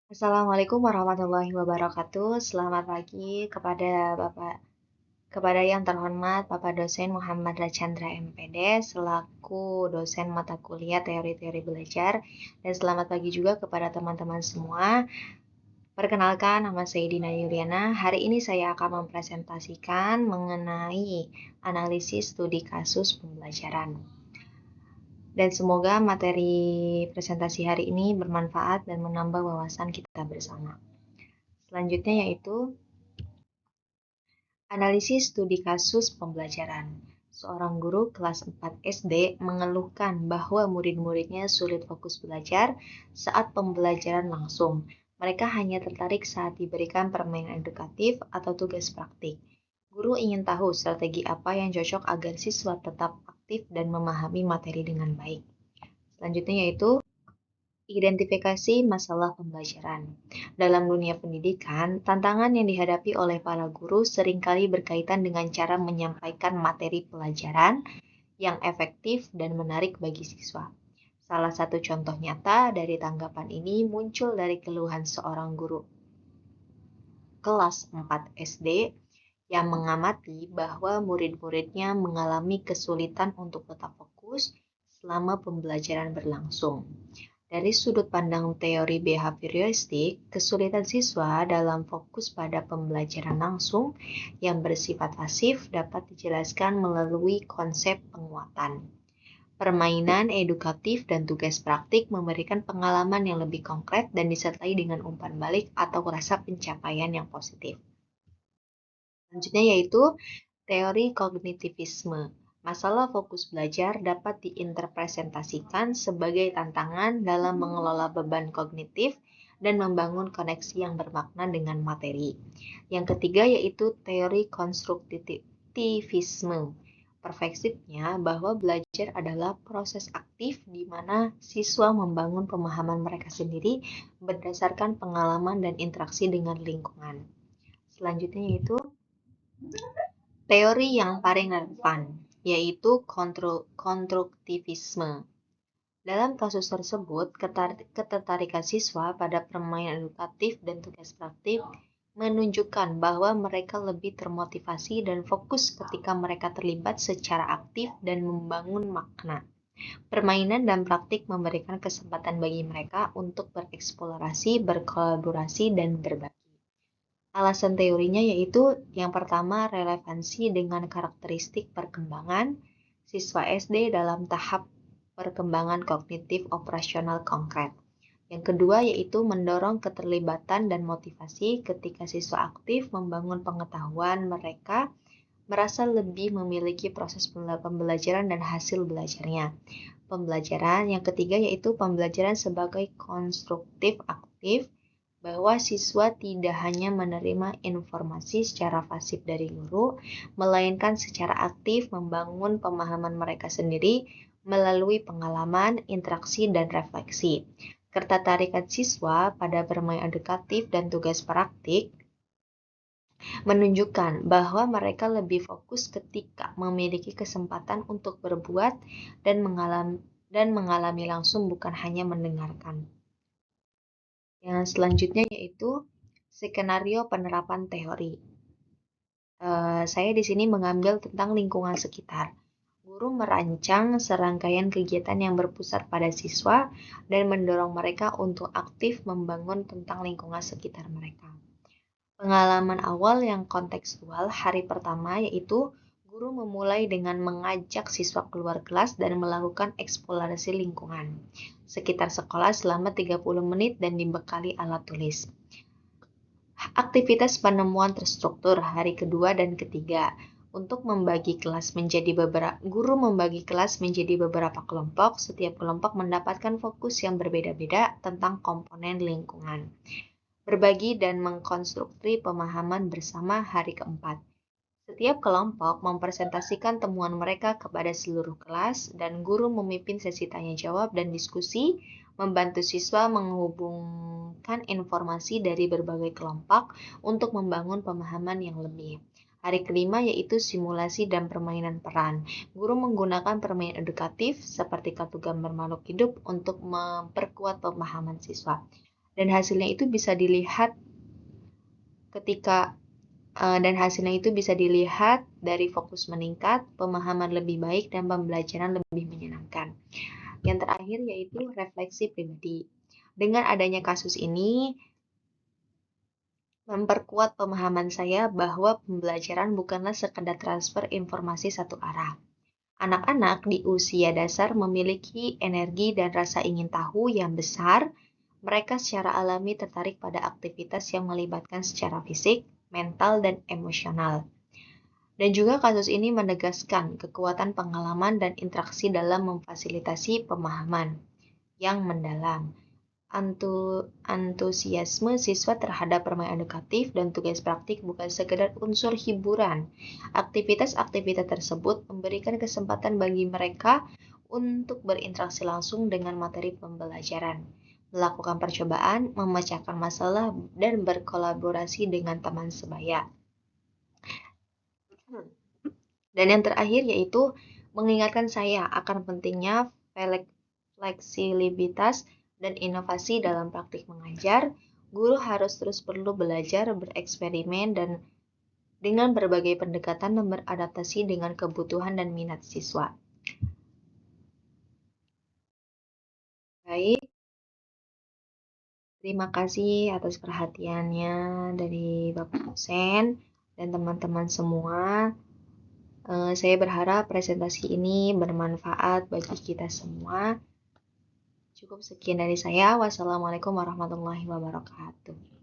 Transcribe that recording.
Assalamualaikum warahmatullahi wabarakatuh. Selamat pagi kepada yang terhormat Bapak Dosen Muhammad Rachandra MPD selaku dosen mata kuliah teori-teori belajar, dan selamat pagi juga kepada teman-teman semua. Perkenalkan, nama saya Dina Yuliana. Hari ini saya akan mempresentasikan mengenai analisis studi kasus pembelajaran. Dan semoga materi presentasi hari ini bermanfaat dan menambah wawasan kita bersama. Selanjutnya yaitu analisis studi kasus pembelajaran. Seorang guru kelas 4 SD mengeluhkan bahwa murid-muridnya sulit fokus belajar saat pembelajaran langsung. Mereka hanya tertarik saat diberikan permainan edukatif atau tugas praktik. Guru ingin tahu strategi apa yang cocok agar siswa tetap aktif dan memahami materi dengan baik. Selanjutnya yaitu identifikasi masalah pembelajaran. Dalam dunia pendidikan, tantangan yang dihadapi oleh para guru seringkali berkaitan dengan cara menyampaikan materi pelajaran yang efektif dan menarik bagi siswa. Salah satu contoh nyata dari tanggapan ini muncul dari keluhan seorang guru kelas 4 SD yang mengamati bahwa murid-muridnya mengalami kesulitan untuk tetap fokus selama pembelajaran berlangsung. Dari sudut pandang teori behavioristik, kesulitan siswa dalam fokus pada pembelajaran langsung yang bersifat pasif dapat dijelaskan melalui konsep penguatan. Permainan edukatif dan tugas praktik memberikan pengalaman yang lebih konkret dan disertai dengan umpan balik atau rasa pencapaian yang positif. Selanjutnya yaitu teori kognitivisme. Masalah fokus belajar dapat diinterpretasikan sebagai tantangan dalam mengelola beban kognitif dan membangun koneksi yang bermakna dengan materi. Yang ketiga yaitu teori konstruktivisme. Perspektifnya bahwa belajar adalah proses aktif di mana siswa membangun pemahaman mereka sendiri berdasarkan pengalaman dan interaksi dengan lingkungan. Selanjutnya yaitu teori yang paling relevan, yaitu konstruktivisme. Dalam kasus tersebut, ketertarikan siswa pada permainan edukatif dan tugas praktik menunjukkan bahwa mereka lebih termotivasi dan fokus ketika mereka terlibat secara aktif dan membangun makna. Permainan dan praktik memberikan kesempatan bagi mereka untuk bereksplorasi, berkolaborasi, dan berbagi. Alasan teorinya yaitu yang pertama relevansi dengan karakteristik perkembangan siswa SD dalam tahap perkembangan kognitif operasional konkret. Yang kedua yaitu mendorong keterlibatan dan motivasi ketika siswa aktif membangun pengetahuan mereka merasa lebih memiliki proses pembelajaran dan hasil belajarnya. Pembelajaran yang ketiga yaitu pembelajaran sebagai konstruktif aktif bahwa siswa tidak hanya menerima informasi secara pasif dari guru, melainkan secara aktif membangun pemahaman mereka sendiri melalui pengalaman, interaksi, dan refleksi. Ketertarikan siswa pada bermain edukatif dan tugas praktik menunjukkan bahwa mereka lebih fokus ketika memiliki kesempatan untuk berbuat dan mengalami langsung bukan hanya mendengarkan. Yang selanjutnya yaitu skenario penerapan teori. Saya di sini mengambil tentang lingkungan sekitar. Guru merancang serangkaian kegiatan yang berpusat pada siswa dan mendorong mereka untuk aktif membangun tentang lingkungan sekitar mereka. Pengalaman awal yang kontekstual hari pertama yaitu guru memulai dengan mengajak siswa keluar kelas dan melakukan eksplorasi lingkungan sekitar sekolah selama 30 menit dan dibekali alat tulis. Aktivitas penemuan terstruktur hari kedua dan ketiga. Untuk membagi kelas menjadi guru membagi kelas menjadi beberapa kelompok. Setiap kelompok mendapatkan fokus yang berbeda-beda tentang komponen lingkungan. Berbagi dan mengkonstruksi pemahaman bersama hari keempat. Setiap kelompok mempresentasikan temuan mereka kepada seluruh kelas dan guru memimpin sesi tanya jawab dan diskusi, membantu siswa menghubungkan informasi dari berbagai kelompok untuk membangun pemahaman yang lebih. Hari kelima yaitu simulasi dan permainan peran. Guru menggunakan permainan edukatif seperti kartu gambar makhluk hidup untuk memperkuat pemahaman siswa. Dan hasilnya itu bisa dilihat dari fokus meningkat, pemahaman lebih baik, dan pembelajaran lebih menyenangkan. Yang terakhir yaitu refleksi pribadi. Dengan adanya kasus ini, memperkuat pemahaman saya bahwa pembelajaran bukanlah sekedar transfer informasi satu arah. Anak-anak di usia dasar memiliki energi dan rasa ingin tahu yang besar. Mereka secara alami tertarik pada aktivitas yang melibatkan secara fisik, mental, dan emosional. Dan juga kasus ini menegaskan kekuatan pengalaman dan interaksi dalam memfasilitasi pemahaman yang mendalam. Antusiasme siswa terhadap permainan edukatif dan tugas praktik bukan sekedar unsur hiburan. Aktivitas-aktivitas tersebut memberikan kesempatan bagi mereka untuk berinteraksi langsung dengan materi pembelajaran, melakukan percobaan, memecahkan masalah, dan berkolaborasi dengan teman sebaya. Dan yang terakhir yaitu mengingatkan saya akan pentingnya fleksibilitas dan inovasi dalam praktik mengajar. Guru harus terus perlu belajar, bereksperimen, dan dengan berbagai pendekatan dan beradaptasi dengan kebutuhan dan minat siswa. Baik, terima kasih atas perhatiannya dari Bapak dosen dan teman-teman semua. Saya berharap presentasi ini bermanfaat bagi kita semua. Cukup sekian dari saya. Wassalamualaikum warahmatullahi wabarakatuh.